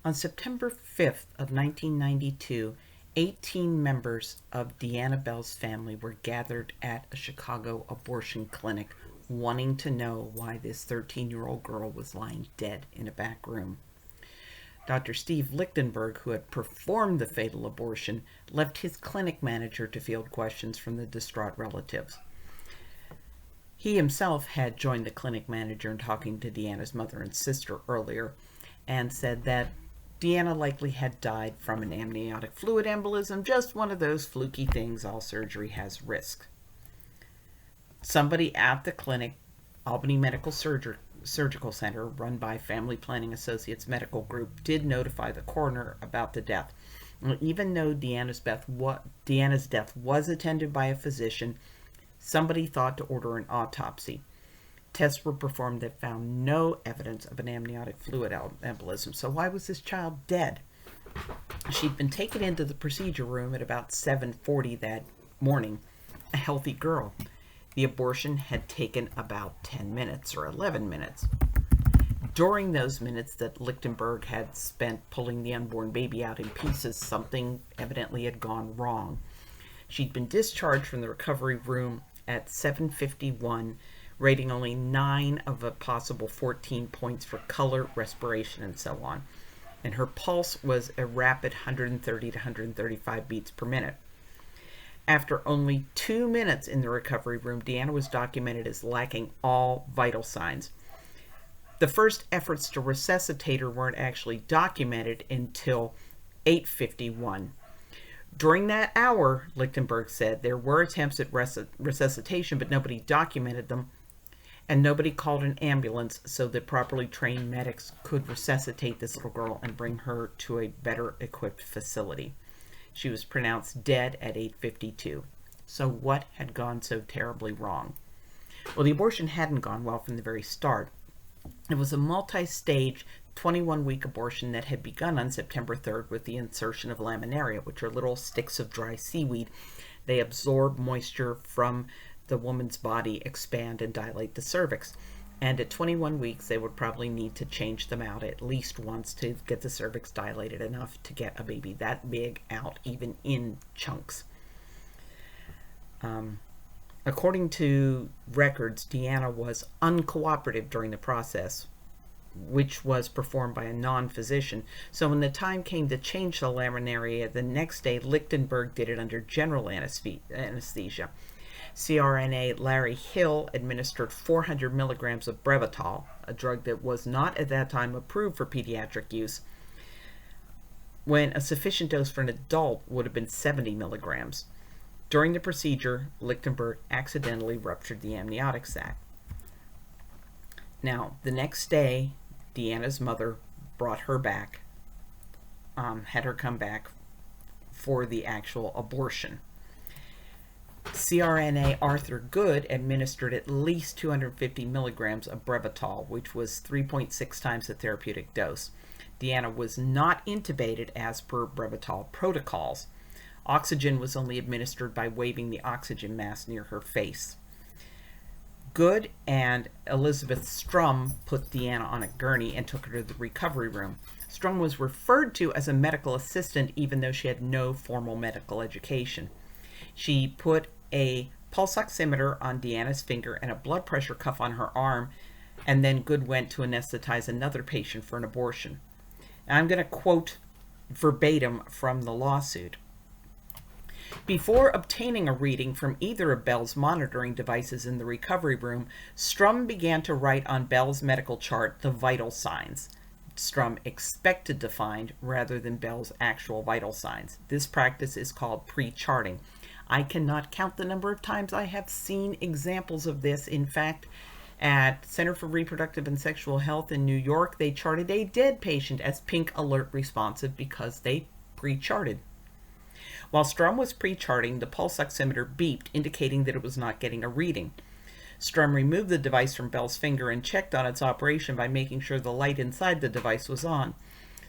On September 5th of 1992, 18 members of Deanna Bell's family were gathered at a Chicago abortion clinic wanting to know why this 13-year-old girl was lying dead in a back room. Dr. Steve Lichtenberg, who had performed the fatal abortion, left his clinic manager to field questions from the distraught relatives. He himself had joined the clinic manager in talking to Deanna's mother and sister earlier and said that Deanna likely had died from an amniotic fluid embolism, just one of those fluky things. All surgery has risk. Somebody at the clinic, Albany Medical Surgical Center, run by Family Planning Associates Medical Group, did notify the coroner about the death. Even though Deanna's death was attended by a physician, somebody thought to order an autopsy. Tests were performed that found no evidence of an amniotic fluid embolism. So why was this child dead? She'd been taken into the procedure room at about 7:40 that morning, a healthy girl. The abortion had taken about 10 minutes or 11 minutes. During those minutes that Lichtenberg had spent pulling the unborn baby out in pieces, something evidently had gone wrong. She'd been discharged from the recovery room at 7:51, rating only 9 of a possible 14 points for color, respiration, and so on. And her pulse was a rapid 130 to 135 beats per minute. After only 2 minutes in the recovery room, Deanna was documented as lacking all vital signs. The first efforts to resuscitate her weren't actually documented until 8:51. During that hour, Lichtenberg said, there were attempts at resuscitation, but nobody documented them, and nobody called an ambulance so that properly trained medics could resuscitate this little girl and bring her to a better equipped facility. She was pronounced dead at 8:52. So what had gone so terribly wrong? Well, the abortion hadn't gone well from the very start. It was a multi-stage 21-week abortion that had begun on September 3rd with the insertion of laminaria, which are little sticks of dry seaweed. They absorb moisture from the woman's body, expand and dilate the cervix. And at 21 weeks, they would probably need to change them out at least once to get the cervix dilated enough to get a baby that big out, even in chunks. According to records, Deanna was uncooperative during the process, which was performed by a non-physician. So when the time came to change the laminaria the next day, Lichtenberg did it under general anesthesia. CRNA Larry Hill administered 400 milligrams of Brevital, a drug that was not at that time approved for pediatric use, when a sufficient dose for an adult would have been 70 milligrams. During the procedure, Lichtenberg accidentally ruptured the amniotic sac. Now, the next day, Deanna's mother brought her back, had her come back for the actual abortion. CRNA Arthur Good administered at least 250 milligrams of Brevital, which was 3.6 times the therapeutic dose. Deanna was not intubated as per Brevital protocols. Oxygen was only administered by waving the oxygen mask near her face. Good and Elizabeth Strum put Deanna on a gurney and took her to the recovery room. Strum was referred to as a medical assistant even though she had no formal medical education. She put a pulse oximeter on Deanna's finger and a blood pressure cuff on her arm, and then Good went to anesthetize another patient for an abortion. Now, I'm going to quote verbatim from the lawsuit. Before obtaining a reading from either of Bell's monitoring devices in the recovery room, Strum began to write on Bell's medical chart the vital signs Strum expected to find rather than Bell's actual vital signs. This practice is called pre-charting. I cannot count the number of times I have seen examples of this. In fact, at Center for Reproductive and Sexual Health in New York, they charted a dead patient as pink alert responsive because they pre-charted. While Strum was pre-charting, the pulse oximeter beeped, indicating that it was not getting a reading. Strum removed the device from Bell's finger and checked on its operation by making sure the light inside the device was on.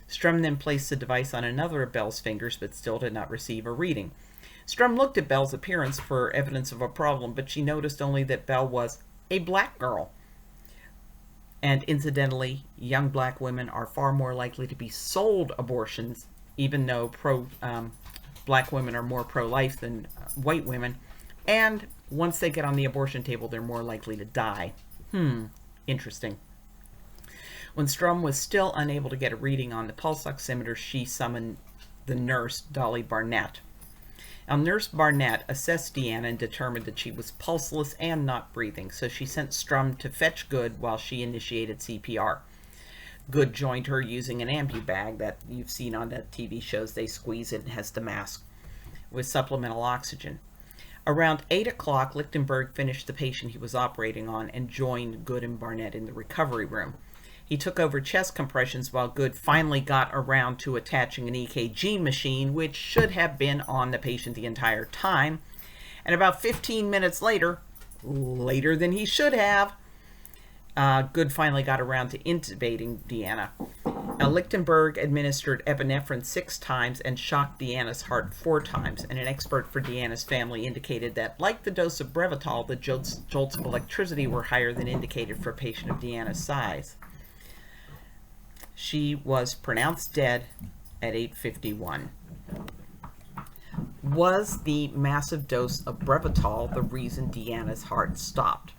Strum then placed the device on another of Bell's fingers, but still did not receive a reading. Strum looked at Bell's appearance for evidence of a problem, but she noticed only that Bell was a black girl. And incidentally, young black women are far more likely to be sold abortions, even though black women are more pro-life than white women. And once they get on the abortion table, they're more likely to die. Interesting. When Strum was still unable to get a reading on the pulse oximeter, she summoned the nurse, Dolly Barnett. Now, Nurse Barnett assessed Deanna and determined that she was pulseless and not breathing, so she sent Strum to fetch Good while she initiated CPR. Good joined her using an ambu-bag that you've seen on the TV shows. They squeeze it and has the mask with supplemental oxygen. Around 8 o'clock, Lichtenberg finished the patient he was operating on and joined Good and Barnett in the recovery room. He took over chest compressions while Good finally got around to attaching an EKG machine, which should have been on the patient the entire time. And about 15 minutes later than he should have, Good finally got around to intubating Deanna. Now, Lichtenberg administered epinephrine 6 times and shocked Deanna's heart 4 times, and an expert for Deanna's family indicated that, like the dose of Brevitol, the jolts of electricity were higher than indicated for a patient of Deanna's size. She was pronounced dead at 8:51. Was the massive dose of Brevitol the reason Deanna's heart stopped?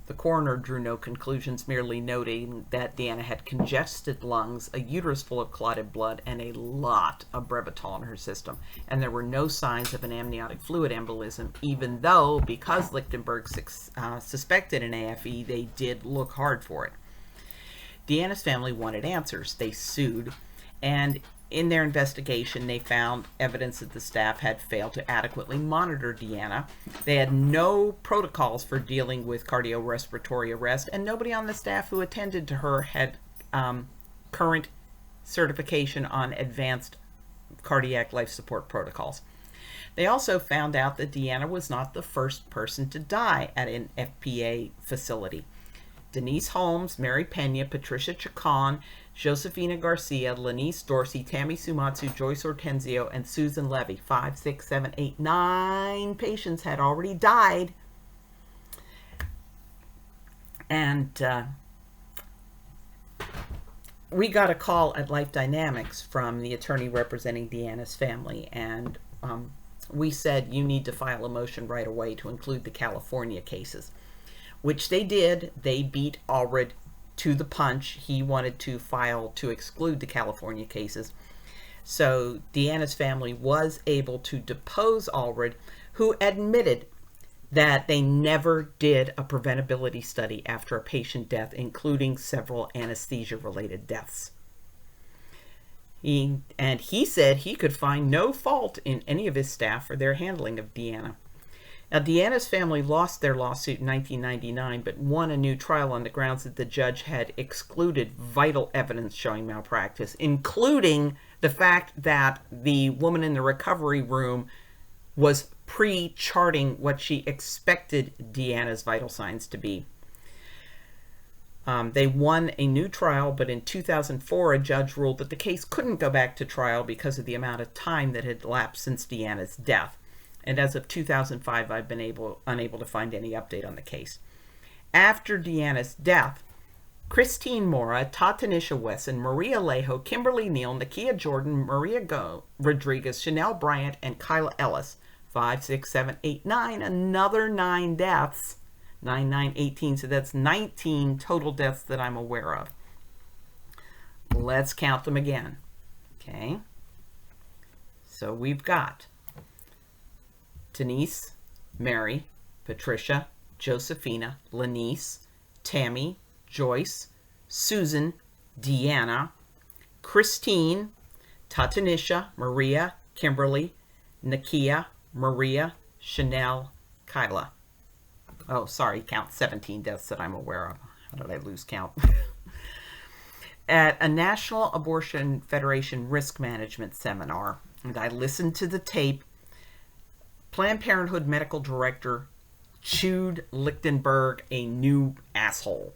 The coroner drew no conclusions, merely noting that Deanna had congested lungs, a uterus full of clotted blood, and a lot of Brevitol in her system. And there were no signs of an amniotic fluid embolism, even though, because Lichtenberg suspected an AFE, they did look hard for it. Deanna's family wanted answers. They sued, and in their investigation, they found evidence that the staff had failed to adequately monitor Deanna. They had no protocols for dealing with cardiorespiratory arrest, and nobody on the staff who attended to her had current certification on advanced cardiac life support protocols. They also found out that Deanna was not the first person to die at an FPA facility. Denise Holmes, Mary Pena, Patricia Chacon, Josefina Garcia, Lanice Dorsey, Tammy Sumatsu, Joyce Hortenzio, and Susan Levy. 5, 6, 7, 8, 9 patients had already died. And we got a call at Life Dynamics from the attorney representing Deanna's family, and we said, you need to file a motion right away to include the California cases, which they did. They beat Allred to the punch. He wanted to file to exclude the California cases. So Deanna's family was able to depose Allred, who admitted that they never did a preventability study after a patient death, including several anesthesia-related deaths. He said he could find no fault in any of his staff for their handling of Deanna. Now, Deanna's family lost their lawsuit in 1999, but won a new trial on the grounds that the judge had excluded vital evidence showing malpractice, including the fact that the woman in the recovery room was pre-charting what she expected Deanna's vital signs to be. They won a new trial, but in 2004, a judge ruled that the case couldn't go back to trial because of the amount of time that had elapsed since Deanna's death. And as of 2005, I've been unable to find any update on the case. After Deanna's death, Christine Mora, Tatanisha Wesson, Maria Alejo, Kimberly Neal, Nakia Jordan, Maria Rodriguez, Chanel Bryant, and Kyla Ellis. 5, 6, 7, 8, 9. Another 9 deaths. 9, 9, 18. So that's 19 total deaths that I'm aware of. Let's count them again. Okay. So we've got Denise, Mary, Patricia, Josefina, Lanice, Tammy, Joyce, Susan, Deanna, Christine, Tatanisha, Maria, Kimberly, Nakia, Maria, Chanel, Kyla. Oh, sorry, count 17 deaths that I'm aware of. How did I lose count? At a National Abortion Federation risk management seminar, and I listened to the tape, Planned Parenthood medical director chewed Lichtenberg a new asshole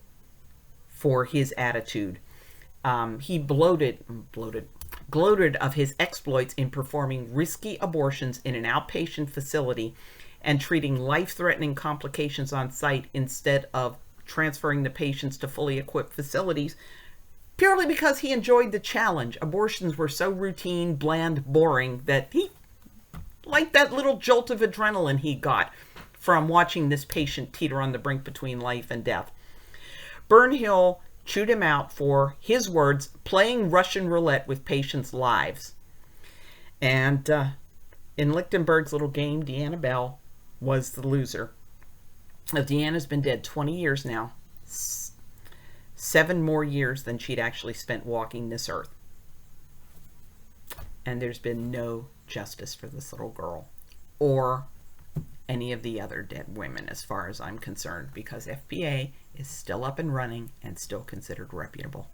for his attitude. He gloated of his exploits in performing risky abortions in an outpatient facility and treating life-threatening complications on site instead of transferring the patients to fully equipped facilities purely because he enjoyed the challenge. Abortions were so routine, bland, boring that he liked that little jolt of adrenaline he got from watching this patient teeter on the brink between life and death. Burnhill chewed him out for, his words, playing Russian roulette with patients' lives. And in Lichtenberg's little game, Deanna Bell was the loser. Deanna's been dead 20 years now. 7 more years than she'd actually spent walking this earth. And there's been no justice for this little girl or any of the other dead women as far as I'm concerned, because FPA is still up and running and still considered reputable.